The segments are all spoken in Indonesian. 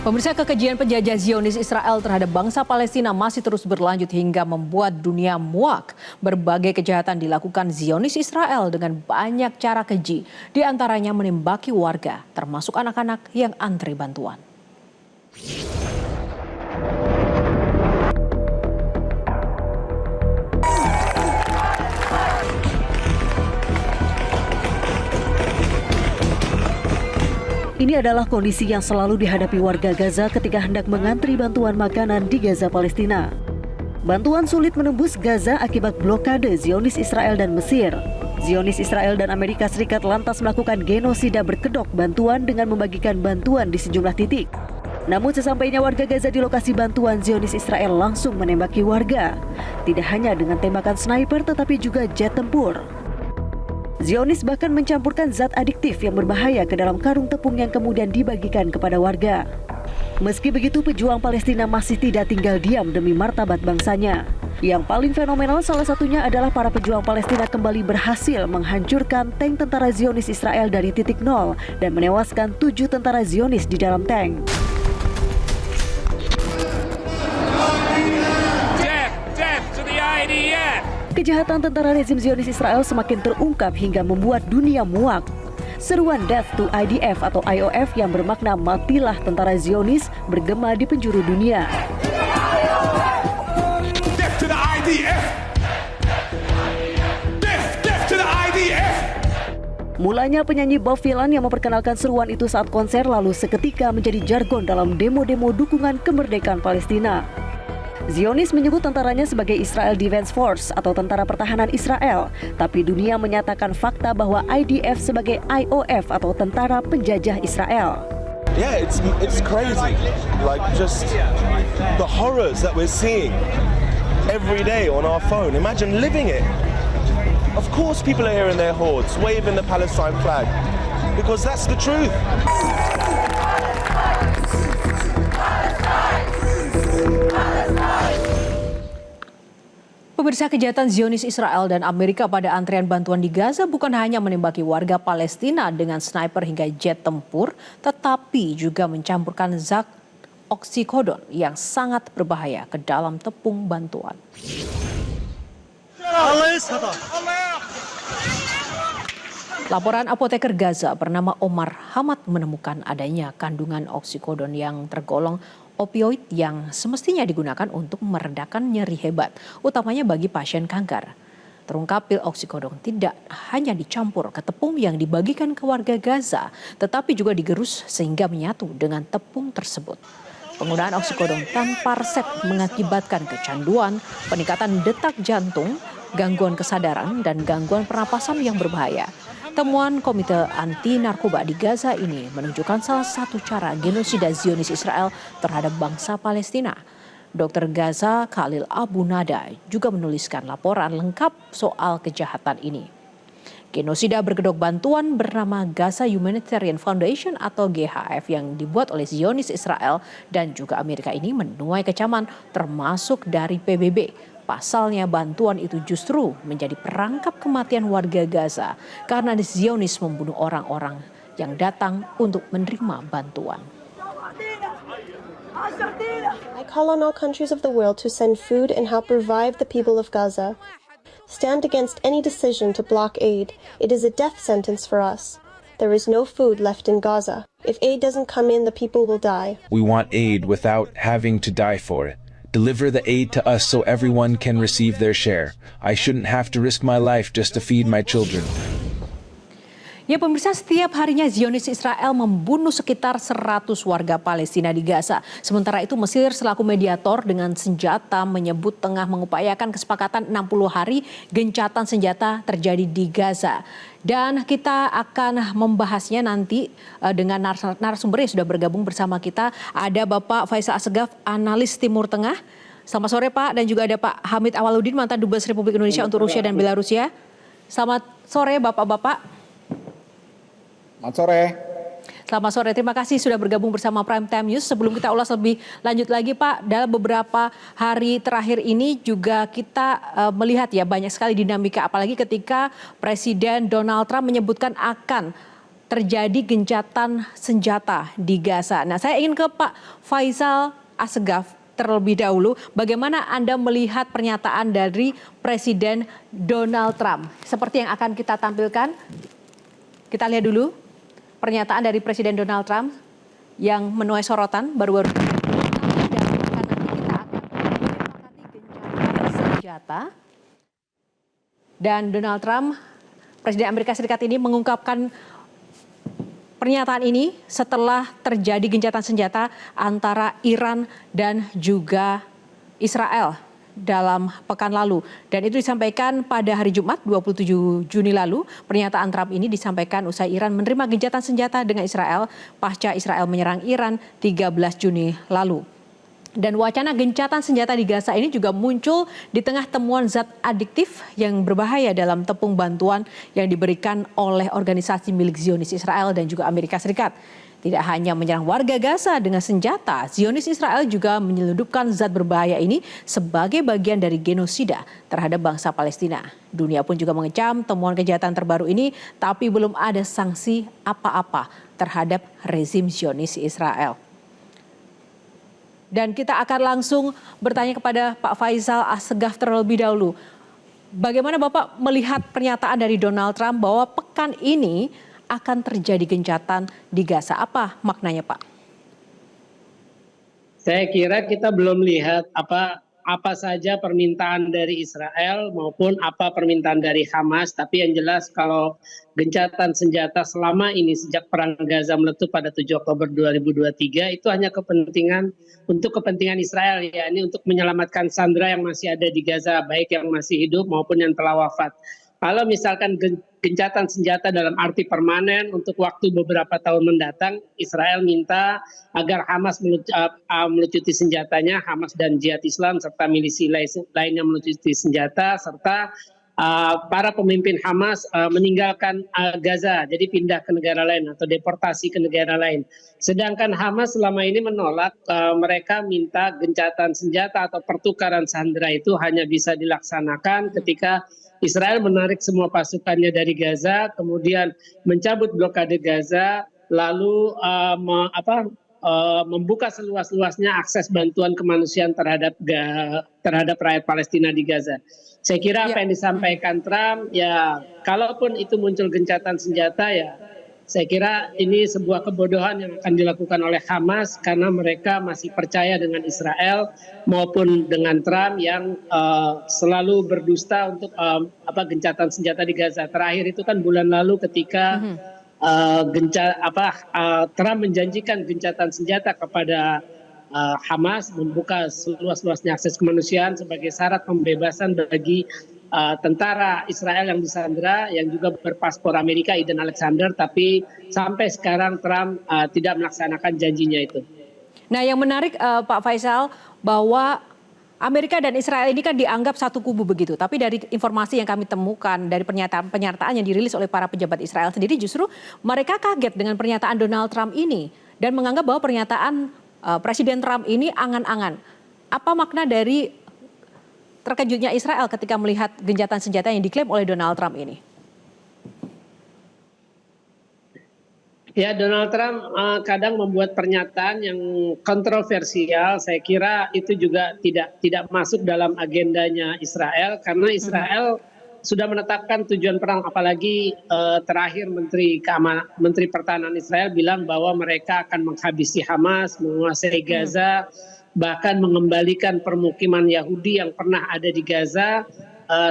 Pemirsa, kekejian penjajah Zionis Israel terhadap bangsa Palestina masih terus berlanjut hingga membuat dunia muak. Berbagai kejahatan dilakukan Zionis Israel dengan banyak cara keji, di antaranya menembaki warga, termasuk anak-anak yang antri bantuan. Ini adalah kondisi yang selalu dihadapi warga Gaza ketika hendak mengantri bantuan makanan di Gaza, Palestina. Bantuan sulit menembus Gaza akibat blokade Zionis Israel dan Mesir. Zionis Israel dan Amerika Serikat lantas melakukan genosida berkedok bantuan dengan membagikan bantuan di sejumlah titik. Namun sesampainya warga Gaza di lokasi bantuan, Zionis Israel langsung menembaki warga. Tidak hanya dengan tembakan sniper tetapi juga jet tempur. Zionis bahkan mencampurkan zat adiktif yang berbahaya ke dalam karung tepung yang kemudian dibagikan kepada warga. Meski begitu, pejuang Palestina masih tidak tinggal diam demi martabat bangsanya. Yang paling fenomenal salah satunya adalah para pejuang Palestina kembali berhasil menghancurkan tank tentara Zionis Israel dari titik nol dan menewaskan 7 tentara Zionis di dalam tank. Kejahatan tentara rezim Zionis Israel semakin terungkap hingga membuat dunia muak. Seruan Death to IDF atau IOF yang bermakna matilah tentara Zionis bergema di penjuru dunia. Death to the IDF! Death to the IDF! Mulanya penyanyi Bob Dylan yang memperkenalkan seruan itu saat konser lalu seketika menjadi jargon dalam demo-demo dukungan kemerdekaan Palestina. Zionis menyebut tentaranya sebagai Israel Defense Force atau Tentara Pertahanan Israel, tapi dunia menyatakan fakta bahwa IDF sebagai IOF atau Tentara Penjajah Israel. Yeah, it's crazy. Like just the horrors that we're seeing every day on our phone. Imagine living it. Of course people are here in their hordes, waving the Palestine flag, because that's the truth. Pemirsa, kejahatan Zionis Israel dan Amerika pada antrian bantuan di Gaza bukan hanya menembaki warga Palestina dengan sniper hingga jet tempur, tetapi juga mencampurkan zat oksikodon yang sangat berbahaya ke dalam tepung bantuan. Laporan apoteker Gaza bernama Omar Hamad menemukan adanya kandungan oksikodon yang tergolong opioid yang semestinya digunakan untuk meredakan nyeri hebat, utamanya bagi pasien kanker. Terungkap pil oksikodon tidak hanya dicampur ke tepung yang dibagikan ke warga Gaza, tetapi juga digerus sehingga menyatu dengan tepung tersebut. Penggunaan oksikodon tanpa resep mengakibatkan kecanduan, peningkatan detak jantung, gangguan kesadaran, dan gangguan pernapasan yang berbahaya. Temuan Komite Anti Narkoba di Gaza ini menunjukkan salah satu cara genosida Zionis Israel terhadap bangsa Palestina. Dr. Gaza Khalil Abu Nada juga menuliskan laporan lengkap soal kejahatan ini. Genosida berkedok bantuan bernama Gaza Humanitarian Foundation atau GHF yang dibuat oleh Zionis Israel dan juga Amerika ini menuai kecaman termasuk dari PBB. Pasalnya bantuan itu justru menjadi perangkap kematian warga Gaza karena Zionis membunuh orang-orang yang datang untuk menerima bantuan. I call on all countries of the world to send food and help revive the people of Gaza. Stand against any decision to block aid. It is a death sentence for us. There is no food left in Gaza. If aid doesn't come in, the people will die. We want aid without having to die for it. Deliver the aid to us so everyone can receive their share. I shouldn't have to risk my life just to feed my children. Ya pemirsa, setiap harinya Zionis Israel membunuh sekitar 100 warga Palestina di Gaza. Sementara itu Mesir selaku mediator dengan senjata menyebut tengah mengupayakan kesepakatan 60 hari gencatan senjata terjadi di Gaza. Dan kita akan membahasnya nanti dengan narasumber yang sudah bergabung bersama kita. Ada Bapak Faisal Assegaf, analis Timur Tengah. Selamat sore Pak, dan juga ada Pak Hamid Awaludin, mantan Dubes Republik Indonesia untuk Rusia dan Belarusia. Selamat sore Bapak-Bapak. Selamat sore. Selamat sore, terima kasih sudah bergabung bersama Prime Time News. Sebelum kita ulas lebih lanjut lagi Pak, dalam beberapa hari terakhir ini juga kita melihat ya banyak sekali dinamika, apalagi ketika Presiden Donald Trump menyebutkan akan terjadi gencatan senjata di Gaza. Nah, saya ingin ke Pak Faisal Assegaf terlebih dahulu. Bagaimana Anda melihat pernyataan dari Presiden Donald Trump? Seperti yang akan kita tampilkan, kita lihat dulu pernyataan dari Presiden Donald Trump yang menuai sorotan baru-baru ini. Dan nanti kita akan menyepakati gencatan senjata. Dan Donald Trump, Presiden Amerika Serikat ini mengungkapkan pernyataan ini setelah terjadi gencatan senjata antara Iran dan juga Israel dalam pekan lalu. Dan itu disampaikan pada hari Jumat 27 Juni lalu. Pernyataan Trump ini disampaikan usai Iran menerima gencatan senjata dengan Israel pasca Israel menyerang Iran 13 Juni lalu. Dan wacana gencatan senjata di Gaza ini juga muncul di tengah temuan zat adiktif yang berbahaya dalam tepung bantuan yang diberikan oleh organisasi milik Zionis Israel dan juga Amerika Serikat. Tidak hanya menyerang warga Gaza dengan senjata, Zionis Israel juga menyelundupkan zat berbahaya ini sebagai bagian dari genosida terhadap bangsa Palestina. Dunia pun juga mengecam temuan kejahatan terbaru ini, tapi belum ada sanksi apa-apa terhadap rezim Zionis Israel. Dan kita akan langsung bertanya kepada Pak Faisal Assegaf terlebih dahulu. Bagaimana Bapak melihat pernyataan dari Donald Trump bahwa pekan ini akan terjadi gencatan di Gaza? Apa maknanya, Pak? Saya kira kita belum lihat apa saja permintaan dari Israel maupun apa permintaan dari Hamas. Tapi yang jelas kalau gencatan senjata selama ini sejak perang Gaza meletup pada 7 Oktober 2023 itu hanya untuk kepentingan Israel, ya, ini untuk menyelamatkan sandera yang masih ada di Gaza, baik yang masih hidup maupun yang telah wafat. Kalau misalkan gencatan senjata dalam arti permanen untuk waktu beberapa tahun mendatang, Israel minta agar Hamas melucuti senjatanya, Hamas dan Jihad Islam serta milisi lainnya melucuti senjata, serta para pemimpin Hamas meninggalkan Gaza, jadi pindah ke negara lain atau deportasi ke negara lain. Sedangkan Hamas selama ini menolak, mereka minta gencatan senjata atau pertukaran sandera itu hanya bisa dilaksanakan ketika Israel menarik semua pasukannya dari Gaza, kemudian mencabut blokade Gaza, lalu membuka seluas-luasnya akses bantuan kemanusiaan terhadap rakyat Palestina di Gaza. Saya kira apa yang disampaikan Trump, ya kalaupun itu muncul gencatan senjata, ya saya kira ini sebuah kebodohan yang akan dilakukan oleh Hamas karena mereka masih percaya dengan Israel maupun dengan Trump yang selalu berdusta untuk gencatan senjata di Gaza. Terakhir itu kan bulan lalu ketika Trump menjanjikan gencatan senjata kepada Hamas, membuka seluas-luasnya akses kemanusiaan sebagai syarat pembebasan bagi tentara Israel yang disandera yang juga berpaspor Amerika, Eden Alexander, tapi sampai sekarang Trump tidak melaksanakan janjinya itu. Nah, yang menarik Pak Faisal bahwa Amerika dan Israel ini kan dianggap satu kubu begitu, tapi dari informasi yang kami temukan dari pernyataan yang dirilis oleh para pejabat Israel sendiri, justru mereka kaget dengan pernyataan Donald Trump ini dan menganggap bahwa pernyataan Presiden Trump ini angan-angan. Apa makna dari terkejutnya Israel ketika melihat gencatan senjata yang diklaim oleh Donald Trump ini? Ya, Donald Trump kadang membuat pernyataan yang kontroversial. Saya kira itu juga tidak masuk dalam agendanya Israel, karena Israel sudah menetapkan tujuan perang, apalagi terakhir Menteri Pertahanan Israel bilang bahwa mereka akan menghabisi Hamas, menguasai Gaza, bahkan mengembalikan permukiman Yahudi yang pernah ada di Gaza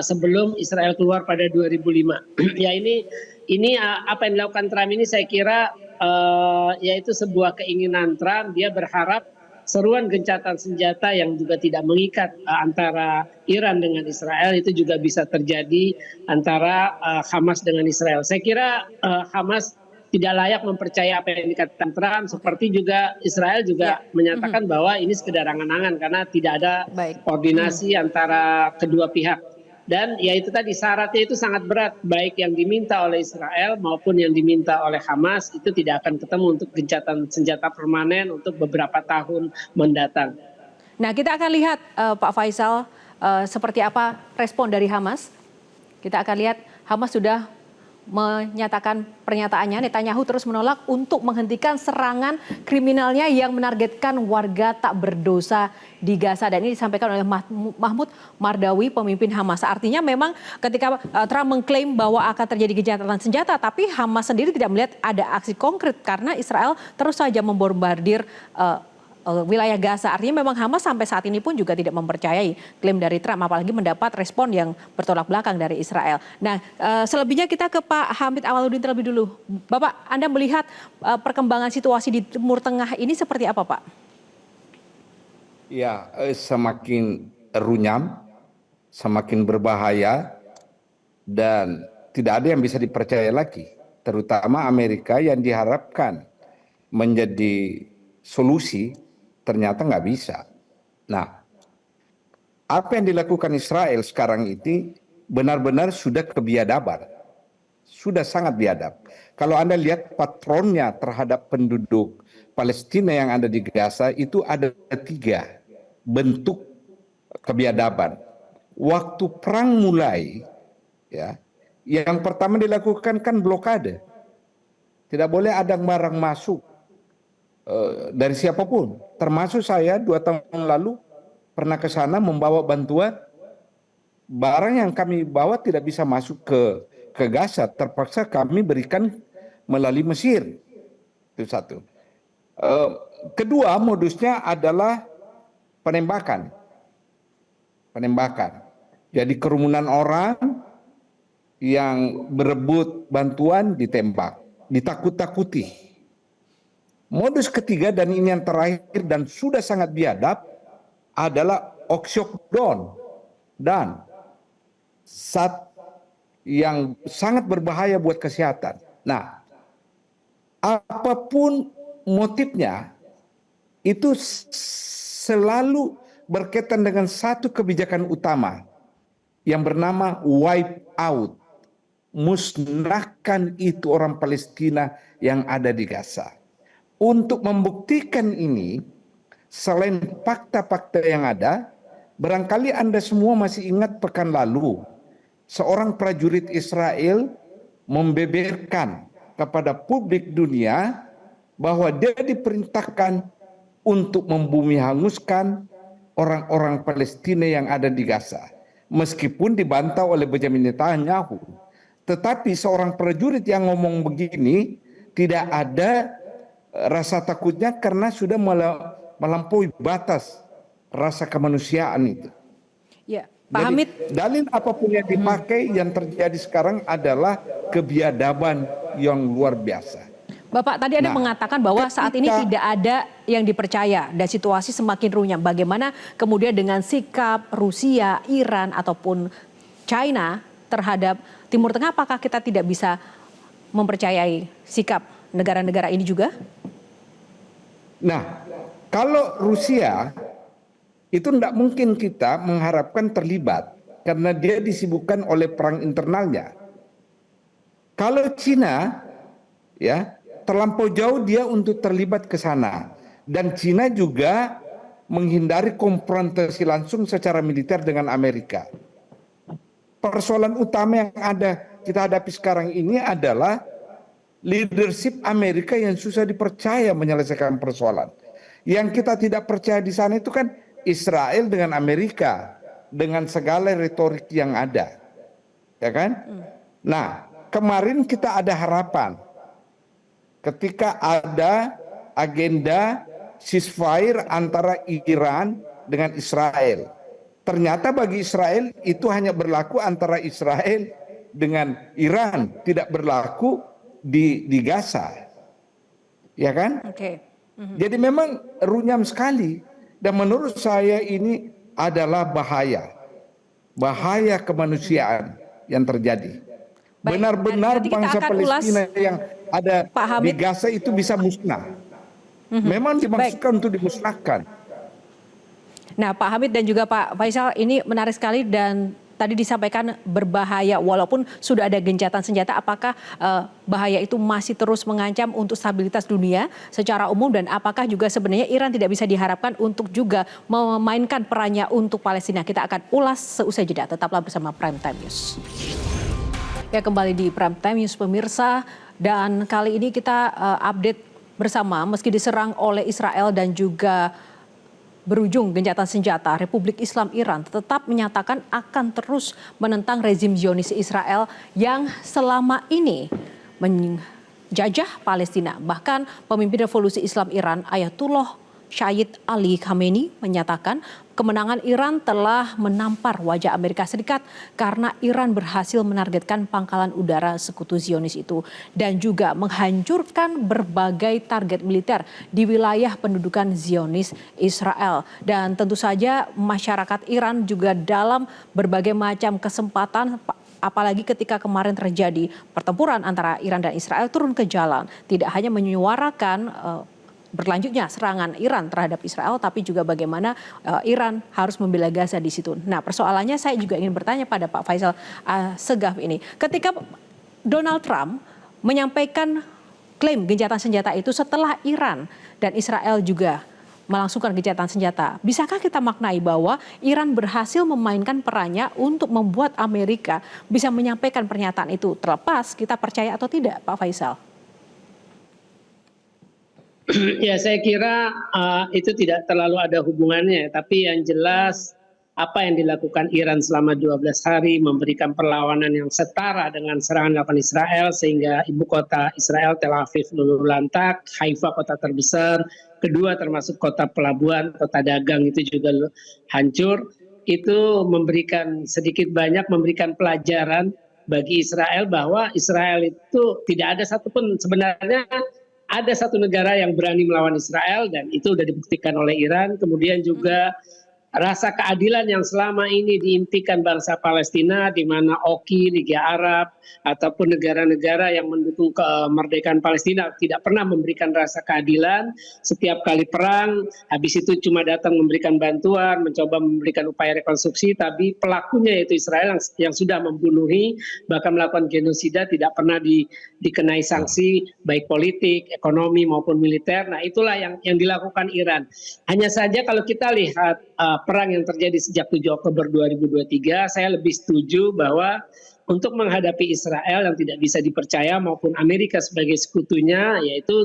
sebelum Israel keluar pada 2005. Ya, ini apa yang dilakukan Trump ini saya kira yaitu sebuah keinginan Trump. Dia berharap seruan gencatan senjata yang juga tidak mengikat antara Iran dengan Israel itu juga bisa terjadi antara Hamas dengan Israel. Saya kira Hamas tidak layak mempercayai apa yang dikatakan Trump, seperti juga Israel juga menyatakan bahwa ini sekedar angan-angan karena tidak ada koordinasi antara kedua pihak. Dan ya itu tadi, syaratnya itu sangat berat, baik yang diminta oleh Israel maupun yang diminta oleh Hamas itu tidak akan ketemu untuk gencatan senjata permanen untuk beberapa tahun mendatang. Nah, kita akan lihat Pak Faisal seperti apa respon dari Hamas. Kita akan lihat Hamas sudah menyatakan pernyataannya, Netanyahu terus menolak untuk menghentikan serangan kriminalnya yang menargetkan warga tak berdosa di Gaza. Dan ini disampaikan oleh Mahmud Mardawi, pemimpin Hamas. Artinya memang ketika Trump mengklaim bahwa akan terjadi gencatan senjata, tapi Hamas sendiri tidak melihat ada aksi konkret karena Israel terus saja membombardir wilayah Gaza. Artinya memang Hamas sampai saat ini pun juga tidak mempercayai klaim dari Trump, apalagi mendapat respon yang bertolak belakang dari Israel. Nah, selebihnya kita ke Pak Hamid Awaludin terlebih dulu. Bapak, Anda melihat perkembangan situasi di Timur Tengah ini seperti apa, Pak? Ya, semakin runyam, semakin berbahaya, dan tidak ada yang bisa dipercaya lagi. Terutama Amerika yang diharapkan menjadi solusi, ternyata nggak bisa. Nah, apa yang dilakukan Israel sekarang ini benar-benar sudah kebiadaban. Sudah sangat biadab. Kalau Anda lihat patronnya terhadap penduduk Palestina yang ada di Gaza, itu ada 3 bentuk kebiadaban. Waktu perang mulai, ya, yang pertama dilakukan kan blokade. Tidak boleh ada barang masuk dari siapapun, termasuk saya 2 tahun lalu pernah ke sana membawa bantuan. Barang yang kami bawa tidak bisa masuk ke Gaza, terpaksa kami berikan melalui Mesir. Itu satu. Kedua, modusnya adalah penembakan. Jadi kerumunan orang yang berebut bantuan ditembak, ditakut-takuti. Modus ketiga, dan ini yang terakhir dan sudah sangat biadab, adalah oxycodone dan zat yang sangat berbahaya buat kesehatan. Nah, apapun motifnya, itu selalu berkaitan dengan satu kebijakan utama yang bernama wipe out. Musnahkan itu orang Palestina yang ada di Gaza. Untuk membuktikan ini, selain fakta-fakta yang ada, barangkali Anda semua masih ingat pekan lalu, seorang prajurit Israel membeberkan kepada publik dunia bahwa dia diperintahkan untuk membumi hanguskan orang-orang Palestina yang ada di Gaza. Meskipun dibantah oleh Benjamin Netanyahu. Tetapi seorang prajurit yang ngomong begini tidak ada rasa takutnya karena sudah melampaui batas rasa kemanusiaan itu. Ya, Pak Jadi, Hamid. dalil apapun yang dipakai, yang terjadi sekarang adalah kebiadaban yang luar biasa. Bapak, tadi Anda mengatakan bahwa saat ini tidak ada yang dipercaya dan situasi semakin runyam. Bagaimana kemudian dengan sikap Rusia, Iran ataupun China terhadap Timur Tengah, apakah kita tidak bisa mempercayai sikap negara-negara ini juga? Nah, kalau Rusia itu tidak mungkin kita mengharapkan terlibat karena dia disibukkan oleh perang internalnya. Kalau Cina, ya, terlampau jauh dia untuk terlibat ke sana, dan Cina juga menghindari konfrontasi langsung secara militer dengan Amerika. Persoalan utama yang ada kita hadapi sekarang ini adalah leadership Amerika yang susah dipercaya menyelesaikan persoalan. Yang kita tidak percaya di sana itu kan Israel dengan Amerika, dengan segala retorik yang ada, ya kan? Nah, kemarin kita ada harapan ketika ada agenda ceasefire antara Iran dengan Israel. Ternyata bagi Israel itu hanya berlaku antara Israel dengan Iran, tidak berlaku di Gaza, ya kan? Oke. Jadi memang runyam sekali, dan menurut saya ini adalah bahaya kemanusiaan yang terjadi. Benar-benar bangsa Palestina yang ada di Gaza itu bisa musnah. Memang dimaksudkan untuk dimusnahkan. Nah, Pak Hamid dan juga Pak Faisal, ini menarik sekali dan tadi disampaikan berbahaya walaupun sudah ada gencatan senjata. Apakah bahaya itu masih terus mengancam untuk stabilitas dunia secara umum, dan apakah juga sebenarnya Iran tidak bisa diharapkan untuk juga memainkan perannya untuk Palestina? Kita akan ulas seusai jeda. Tetaplah bersama Prime Time News. Ya, kembali di Prime Time News pemirsa, dan kali ini kita update bersama meski diserang oleh Israel dan juga berujung gencatan senjata, Republik Islam Iran tetap menyatakan akan terus menentang rezim Zionis Israel yang selama ini menjajah Palestina. Bahkan pemimpin revolusi Islam Iran Ayatullah Syed Ali Khamenei menyatakan kemenangan Iran telah menampar wajah Amerika Serikat karena Iran berhasil menargetkan pangkalan udara sekutu Zionis itu dan juga menghancurkan berbagai target militer di wilayah pendudukan Zionis Israel. Dan tentu saja masyarakat Iran juga dalam berbagai macam kesempatan, apalagi ketika kemarin terjadi pertempuran antara Iran dan Israel, turun ke jalan. Tidak hanya menyuarakan berlanjutnya serangan Iran terhadap Israel, tapi juga bagaimana Iran harus membela Gaza di situ. Nah, persoalannya saya juga ingin bertanya pada Pak Faisal Segaf ini. Ketika Donald Trump menyampaikan klaim gencatan senjata itu setelah Iran dan Israel juga melangsungkan gencatan senjata, bisakah kita maknai bahwa Iran berhasil memainkan perannya untuk membuat Amerika bisa menyampaikan pernyataan itu, terlepas kita percaya atau tidak, Pak Faisal? Ya, saya kira itu tidak terlalu ada hubungannya, tapi yang jelas apa yang dilakukan Iran selama 12 hari memberikan perlawanan yang setara dengan serangan dilakukan Israel, sehingga ibu kota Israel Tel Aviv luluh lantak, Haifa kota terbesar, kedua termasuk kota pelabuhan, kota dagang itu juga hancur. Itu memberikan sedikit banyak memberikan pelajaran bagi Israel bahwa Israel itu tidak ada satupun, sebenarnya ada satu negara yang berani melawan Israel dan itu sudah dibuktikan oleh Iran. Kemudian juga rasa keadilan yang selama ini diimpikan bangsa Palestina, di mana OKI, Liga Arab, ataupun negara-negara yang mendukung kemerdekaan Palestina tidak pernah memberikan rasa keadilan. Setiap kali perang, habis itu cuma datang memberikan bantuan, mencoba memberikan upaya rekonstruksi, tapi pelakunya yaitu Israel yang sudah membunuhi, bahkan melakukan genosida, tidak pernah dikenai sanksi, baik politik, ekonomi, maupun militer. Nah, itulah yang dilakukan Iran. Hanya saja kalau kita lihat perang yang terjadi sejak 7 Oktober 2023, saya lebih setuju bahwa untuk menghadapi Israel yang tidak bisa dipercaya maupun Amerika sebagai sekutunya, yaitu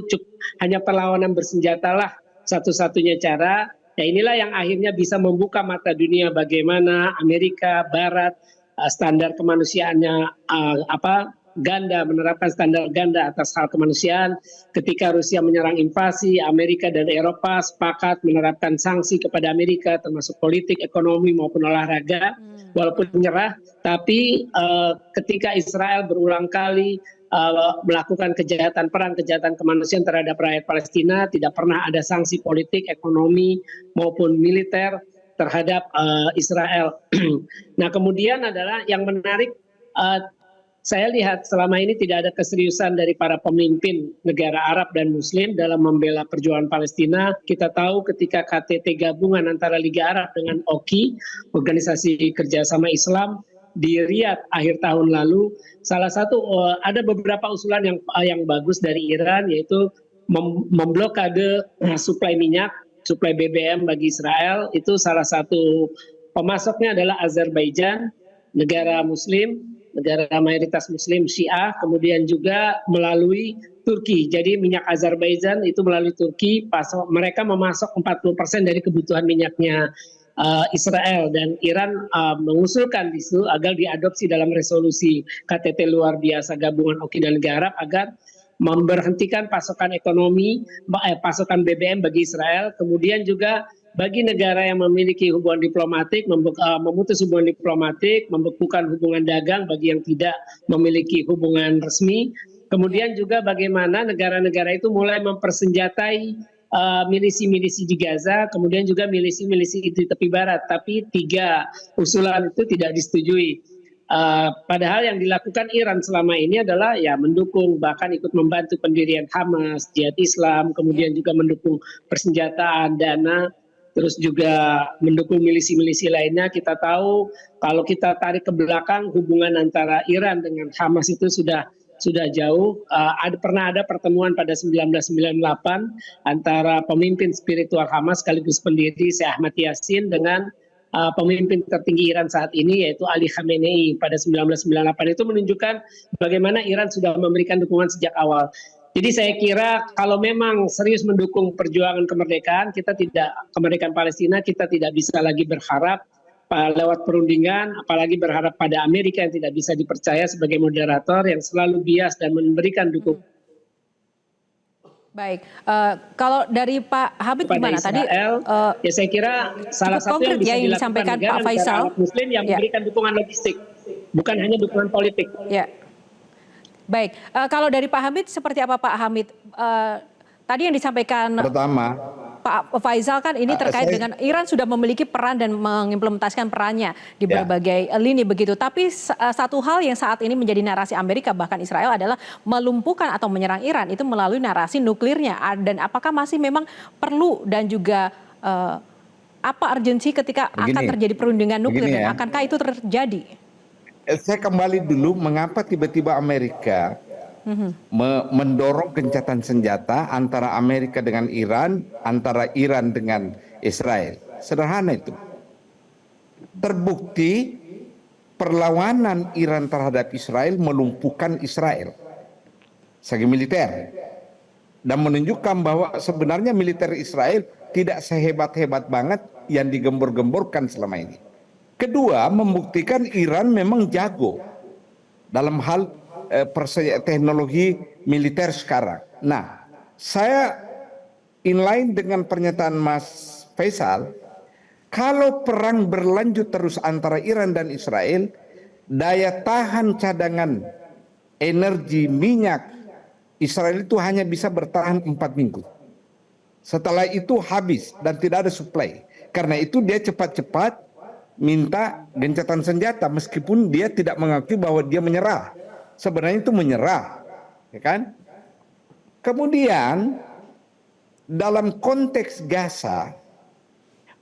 hanya perlawanan bersenjatalah satu-satunya cara. Ya, inilah yang akhirnya bisa membuka mata dunia bagaimana Amerika Barat standar kemanusiaannya ganda, menerapkan standar ganda atas hal kemanusiaan. Ketika Rusia menyerang invasi, Amerika dan Eropa sepakat menerapkan sanksi kepada Amerika, termasuk politik, ekonomi maupun olahraga, walaupun menyerah. Tapi ketika Israel berulang kali melakukan kejahatan perang, kejahatan kemanusiaan terhadap rakyat Palestina, tidak pernah ada sanksi politik, ekonomi maupun militer terhadap Israel. Nah, kemudian adalah yang menarik, saya lihat selama ini tidak ada keseriusan dari para pemimpin negara Arab dan Muslim dalam membela perjuangan Palestina. Kita tahu ketika KTT gabungan antara Liga Arab dengan OKI, Organisasi Kerjasama Islam, di Riyadh akhir tahun lalu, salah satu ada beberapa usulan yang bagus dari Iran, yaitu memblokade suplai minyak, suplai BBM bagi Israel. Itu salah satu pemasoknya adalah Azerbaijan, negara Muslim, negara mayoritas Muslim Syiah, kemudian juga melalui Turki. Jadi minyak Azerbaijan itu melalui Turki, mereka memasok 40% dari kebutuhan minyaknya Israel, dan Iran mengusulkan itu agar diadopsi dalam resolusi KTT luar biasa gabungan OKI dan Liga Arab agar memberhentikan pasokan pasokan BBM bagi Israel. Kemudian juga bagi negara yang memiliki hubungan diplomatik, memutus hubungan diplomatik, membekukan hubungan dagang bagi yang tidak memiliki hubungan resmi. Kemudian juga bagaimana negara-negara itu mulai mempersenjatai milisi-milisi di Gaza, kemudian juga milisi-milisi di tepi barat. Tapi 3 usulan itu tidak disetujui. Padahal yang dilakukan Iran selama ini adalah ya mendukung, bahkan ikut membantu pendirian Hamas, Jihad Islam, kemudian juga mendukung persenjataan, dana, terus juga mendukung milisi-milisi lainnya. Kita tahu kalau kita tarik ke belakang, hubungan antara Iran dengan Hamas itu sudah jauh. Pernah ada pertemuan pada 1998 antara pemimpin spiritual Hamas sekaligus pendiri Syekh Ahmad Yasin dengan pemimpin tertinggi Iran saat ini, yaitu Ali Khamenei pada 1998, itu menunjukkan bagaimana Iran sudah memberikan dukungan sejak awal. Jadi saya kira kalau memang serius mendukung perjuangan kemerdekaan, kemerdekaan Palestina, kita tidak bisa lagi berharap lewat perundingan, apalagi berharap pada Amerika yang tidak bisa dipercaya sebagai moderator yang selalu bias dan memberikan dukungan. Baik, kalau dari Pak Hamid gimana tadi? Ya saya kira salah satu yang bisa dilakukan disampaikan negara Pak Faisal Muslim yang memberikan dukungan logistik, bukan hanya dukungan politik. Ya, baik. Kalau dari Pak Hamid seperti apa Pak Hamid? Tadi yang disampaikan Pertama, Pak Faisal kan ini terkait dengan Iran sudah memiliki peran dan mengimplementasikan perannya di berbagai lini begitu. Tapi satu hal yang saat ini menjadi narasi Amerika bahkan Israel adalah melumpuhkan atau menyerang Iran itu melalui narasi nuklirnya. Dan apakah masih memang perlu dan juga apa urgensi ketika akan terjadi perundingan nuklir dan akankah itu terjadi? Saya kembali dulu mengapa tiba-tiba Amerika mendorong gencatan senjata antara Amerika dengan Iran, antara Iran dengan Israel. Sederhana itu. Terbukti perlawanan Iran terhadap Israel melumpuhkan Israel segi militer dan menunjukkan bahwa sebenarnya militer Israel tidak sehebat-hebat banget yang digembor-gemborkan selama ini. Kedua, membuktikan Iran memang jago dalam hal teknologi militer sekarang. Nah, saya inline dengan pernyataan Mas Faisal, kalau perang berlanjut terus antara Iran dan Israel, daya tahan cadangan energi minyak Israel itu hanya bisa bertahan 4 minggu. Setelah itu habis dan tidak ada supply. Karena itu dia cepat-cepat minta gencatan senjata meskipun dia tidak mengakui bahwa dia menyerah. Sebenarnya itu menyerah, ya kan? Kemudian dalam konteks Gaza,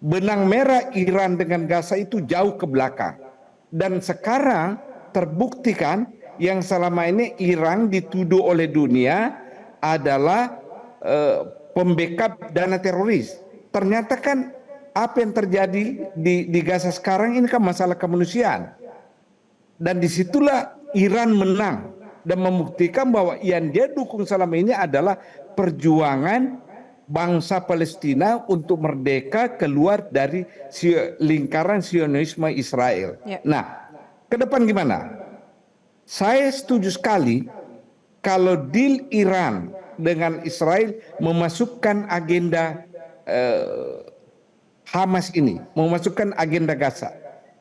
benang merah Iran dengan Gaza itu jauh ke belakang. Dan sekarang terbuktikan yang selama ini Iran dituduh oleh dunia adalah pembackup dana teroris. Ternyata kan apa yang terjadi di Gaza sekarang ini kan masalah kemanusiaan. Dan disitulah Iran menang dan membuktikan bahwa yang dia dukung selama ini adalah perjuangan bangsa Palestina untuk merdeka keluar dari lingkaran Zionisme Israel. Nah, ke depan gimana? Saya setuju sekali kalau deal Iran dengan Israel memasukkan agenda Hamas ini, memasukkan agenda Gaza.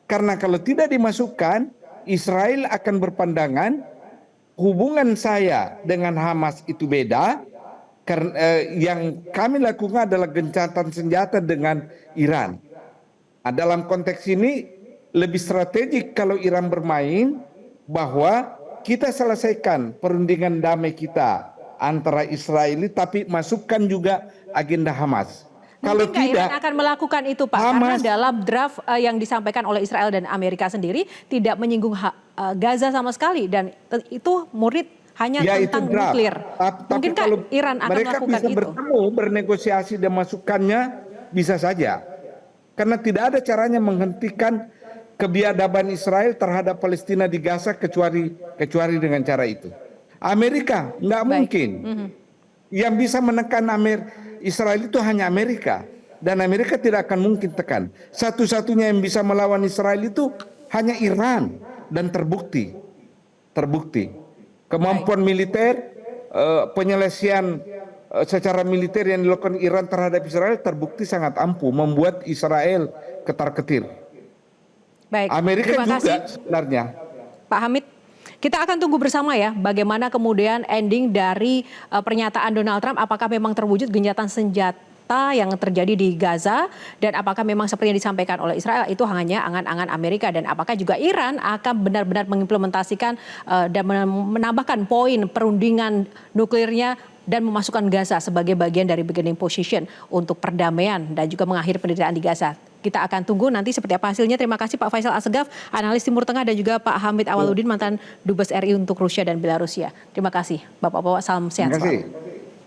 Karena kalau tidak dimasukkan, Israel akan berpandangan hubungan saya dengan Hamas itu beda, karena yang kami lakukan adalah gencatan senjata dengan Iran. Nah, dalam konteks ini lebih strategik kalau Iran bermain bahwa kita selesaikan perundingan damai kita antara Israel, tapi masukkan juga agenda Hamas. Kalau tidak, Iran akan melakukan itu Pak, Hamas, karena dalam draft yang disampaikan oleh Israel dan Amerika sendiri tidak menyinggung Gaza sama sekali dan itu murid hanya tentang nuklir. Mungkinkah Iran akan mereka melakukan bisa itu? bertemu, bernegosiasi dan masukannya bisa saja. Karena tidak ada caranya menghentikan kebiadaban Israel terhadap Palestina di Gaza kecuali dengan cara itu. Amerika nggak mungkin. Yang bisa menekan Israel itu hanya Amerika. Dan Amerika tidak akan mungkin tekan. Satu-satunya yang bisa melawan Israel itu hanya Iran. Dan terbukti. Kemampuan militer, penyelesaian secara militer yang dilakukan Iran terhadap Israel terbukti sangat ampuh. Membuat Israel ketar-ketir. Baik, Amerika terima juga kasih sebenarnya. Pak Hamid. Kita akan tunggu bersama ya bagaimana kemudian ending dari pernyataan Donald Trump, apakah memang terwujud gencatan senjata yang terjadi di Gaza dan apakah memang seperti yang disampaikan oleh Israel itu hanya angan-angan Amerika dan apakah juga Iran akan benar-benar mengimplementasikan dan menambahkan poin perundingan nuklirnya dan memasukkan Gaza sebagai bagian dari bargaining position untuk perdamaian dan juga mengakhiri penderitaan di Gaza. Kita akan tunggu nanti seperti apa hasilnya. Terima kasih Pak Faisal Assegaf, analis Timur Tengah, dan juga Pak Hamid Awaludin, mantan Dubes RI untuk Rusia dan Belarusia. Terima kasih Bapak-Bapak, salam sehat selalu.